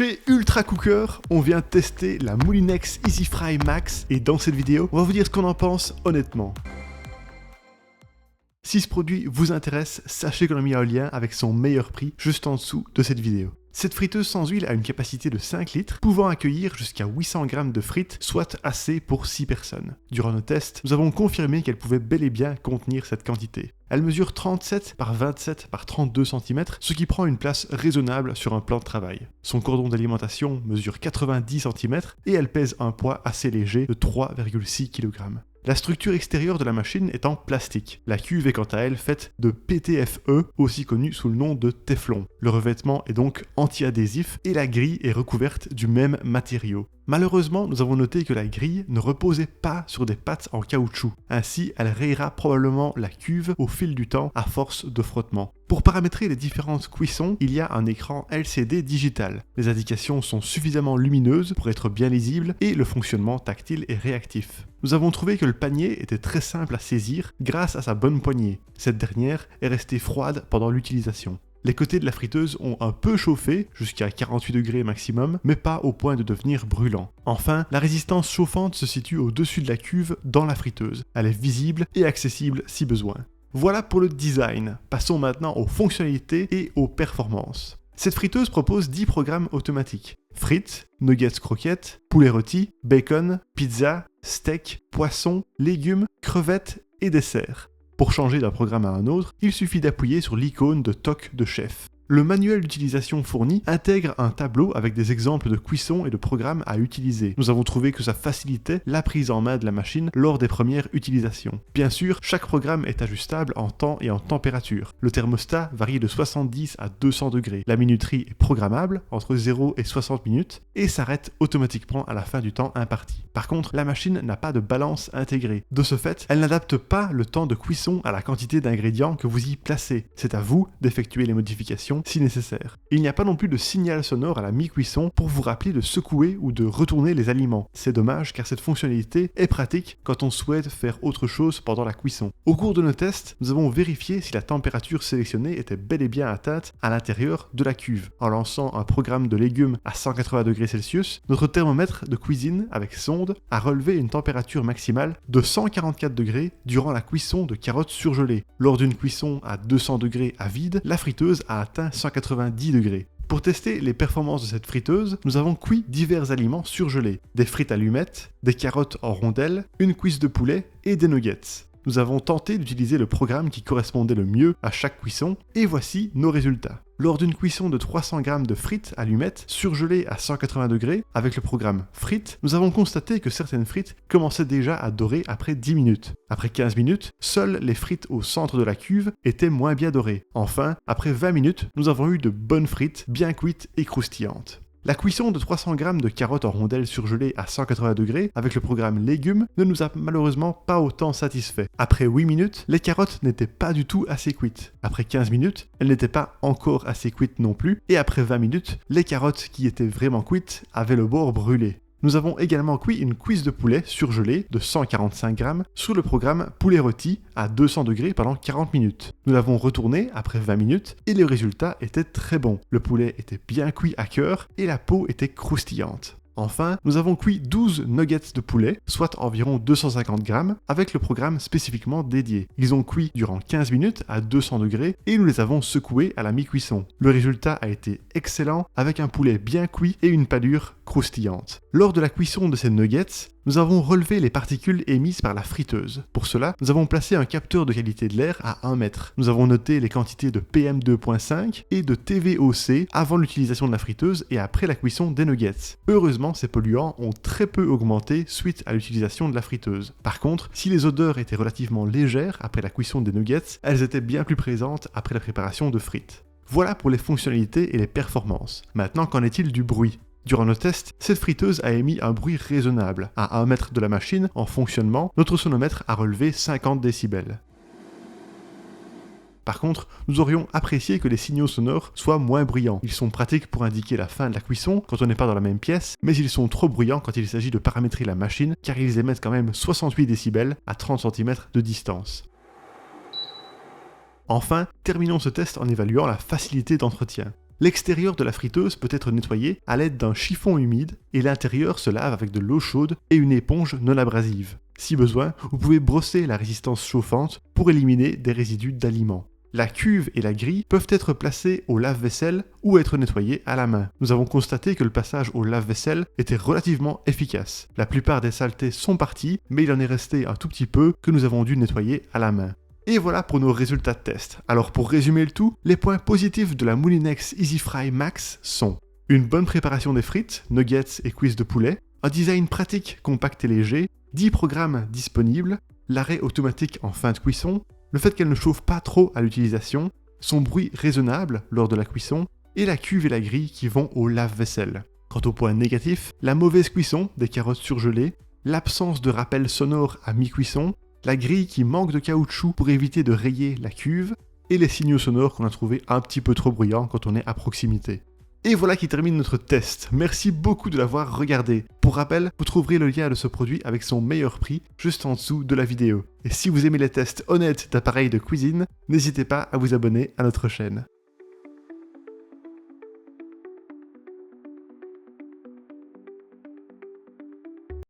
Chez Ultra Cooker, on vient tester la Moulinex Easy Fry Max et dans cette vidéo, on va vous dire ce qu'on en pense honnêtement. Si ce produit vous intéresse, sachez qu'on a mis un lien avec son meilleur prix juste en dessous de cette vidéo. Cette friteuse sans huile a une capacité de 5 litres, pouvant accueillir jusqu'à 800 grammes de frites, soit assez pour 6 personnes. Durant nos tests, nous avons confirmé qu'elle pouvait bel et bien contenir cette quantité. Elle mesure 37 par 27 par 32 cm, ce qui prend une place raisonnable sur un plan de travail. Son cordon d'alimentation mesure 90 cm et elle pèse un poids assez léger de 3,6 kg. La structure extérieure de la machine est en plastique. La cuve est quant à elle faite de PTFE, aussi connu sous le nom de Teflon. Le revêtement est donc anti-adhésif et la grille est recouverte du même matériau. Malheureusement, nous avons noté que la grille ne reposait pas sur des pattes en caoutchouc. Ainsi, elle rayera probablement la cuve au fil du temps à force de frottement. Pour paramétrer les différentes cuissons, il y a un écran LCD digital. Les indications sont suffisamment lumineuses pour être bien lisibles et le fonctionnement tactile est réactif. Nous avons trouvé que le panier était très simple à saisir grâce à sa bonne poignée. Cette dernière est restée froide pendant l'utilisation. Les côtés de la friteuse ont un peu chauffé, jusqu'à 48 degrés maximum, mais pas au point de devenir brûlant. Enfin, la résistance chauffante se situe au-dessus de la cuve dans la friteuse. Elle est visible et accessible si besoin. Voilà pour le design. Passons maintenant aux fonctionnalités et aux performances. Cette friteuse propose 10 programmes automatiques. Frites, nuggets croquettes, poulet rôti, bacon, pizza, steak, poisson, légumes, crevettes et desserts. Pour changer d'un programme à un autre, il suffit d'appuyer sur l'icône de toc de chef. Le manuel d'utilisation fourni intègre un tableau avec des exemples de cuisson et de programmes à utiliser. Nous avons trouvé que ça facilitait la prise en main de la machine lors des premières utilisations. Bien sûr, chaque programme est ajustable en temps et en température. Le thermostat varie de 70 à 200 degrés. La minuterie est programmable entre 0 et 60 minutes et s'arrête automatiquement à la fin du temps imparti. Par contre, la machine n'a pas de balance intégrée. De ce fait, elle n'adapte pas le temps de cuisson à la quantité d'ingrédients que vous y placez. C'est à vous d'effectuer les modifications si nécessaire. Il n'y a pas non plus de signal sonore à la mi-cuisson pour vous rappeler de secouer ou de retourner les aliments. C'est dommage car cette fonctionnalité est pratique quand on souhaite faire autre chose pendant la cuisson. Au cours de nos tests, nous avons vérifié si la température sélectionnée était bel et bien atteinte à l'intérieur de la cuve. En lançant un programme de légumes à 180 degrés Celsius, notre thermomètre de cuisine avec sonde a relevé une température maximale de 144 degrés durant la cuisson de carottes surgelées. Lors d'une cuisson à 200 degrés à vide, la friteuse a atteint 190 degrés. Pour tester les performances de cette friteuse, nous avons cuit divers aliments surgelés, des frites allumettes, des carottes en rondelles, une cuisse de poulet et des nuggets. Nous avons tenté d'utiliser le programme qui correspondait le mieux à chaque cuisson et voici nos résultats. Lors d'une cuisson de 300 g de frites allumettes surgelées à 180 degrés avec le programme frites, nous avons constaté que certaines frites commençaient déjà à dorer après 10 minutes. Après 15 minutes, seules les frites au centre de la cuve étaient moins bien dorées. Enfin, après 20 minutes, nous avons eu de bonnes frites bien cuites et croustillantes. La cuisson de 300 g de carottes en rondelles surgelées à 180 degrés avec le programme légumes ne nous a malheureusement pas autant satisfait. Après 8 minutes, les carottes n'étaient pas du tout assez cuites. Après 15 minutes, elles n'étaient pas encore assez cuites non plus. Et après 20 minutes, les carottes qui étaient vraiment cuites avaient le bord brûlé. Nous avons également cuit une cuisse de poulet surgelée de 145 g sous le programme poulet rôti à 200 degrés pendant 40 minutes. Nous l'avons retourné après 20 minutes et le résultat était très bon. Le poulet était bien cuit à cœur et la peau était croustillante. Enfin, nous avons cuit 12 nuggets de poulet, soit environ 250 g, avec le programme spécifiquement dédié. Ils ont cuit durant 15 minutes à 200 degrés et nous les avons secoués à la mi-cuisson. Le résultat a été excellent, avec un poulet bien cuit et une palure croustillante. Lors de la cuisson de ces nuggets, nous avons relevé les particules émises par la friteuse. Pour cela, nous avons placé un capteur de qualité de l'air à 1 mètre. Nous avons noté les quantités de PM2.5 et de TVOC avant l'utilisation de la friteuse et après la cuisson des nuggets. Heureusement, ces polluants ont très peu augmenté suite à l'utilisation de la friteuse. Par contre, si les odeurs étaient relativement légères après la cuisson des nuggets, elles étaient bien plus présentes après la préparation de frites. Voilà pour les fonctionnalités et les performances. Maintenant, qu'en est-il du bruit ? Durant nos tests, cette friteuse a émis un bruit raisonnable. À 1 mètre de la machine, en fonctionnement, notre sonomètre a relevé 50 décibels. Par contre, nous aurions apprécié que les signaux sonores soient moins bruyants. Ils sont pratiques pour indiquer la fin de la cuisson quand on n'est pas dans la même pièce, mais ils sont trop bruyants quand il s'agit de paramétrer la machine, car ils émettent quand même 68 décibels à 30 cm de distance. Enfin, terminons ce test en évaluant la facilité d'entretien. L'extérieur de la friteuse peut être nettoyé à l'aide d'un chiffon humide et l'intérieur se lave avec de l'eau chaude et une éponge non abrasive. Si besoin, vous pouvez brosser la résistance chauffante pour éliminer des résidus d'aliments. La cuve et la grille peuvent être placées au lave-vaisselle ou être nettoyées à la main. Nous avons constaté que le passage au lave-vaisselle était relativement efficace. La plupart des saletés sont parties, mais il en est resté un tout petit peu que nous avons dû nettoyer à la main. Et voilà pour nos résultats de test. Alors pour résumer le tout, les points positifs de la Moulinex Easy Fry Max sont une bonne préparation des frites, nuggets et cuisses de poulet, un design pratique, compact et léger, 10 programmes disponibles, l'arrêt automatique en fin de cuisson, le fait qu'elle ne chauffe pas trop à l'utilisation, son bruit raisonnable lors de la cuisson, et la cuve et la grille qui vont au lave-vaisselle. Quant aux points négatifs, la mauvaise cuisson des carottes surgelées, l'absence de rappel sonore à mi-cuisson, la grille qui manque de caoutchouc pour éviter de rayer la cuve, et les signaux sonores qu'on a trouvés un petit peu trop bruyants quand on est à proximité. Et voilà qui termine notre test. Merci beaucoup de l'avoir regardé. Pour rappel, vous trouverez le lien de ce produit avec son meilleur prix juste en dessous de la vidéo. Et si vous aimez les tests honnêtes d'appareils de cuisine, n'hésitez pas à vous abonner à notre chaîne.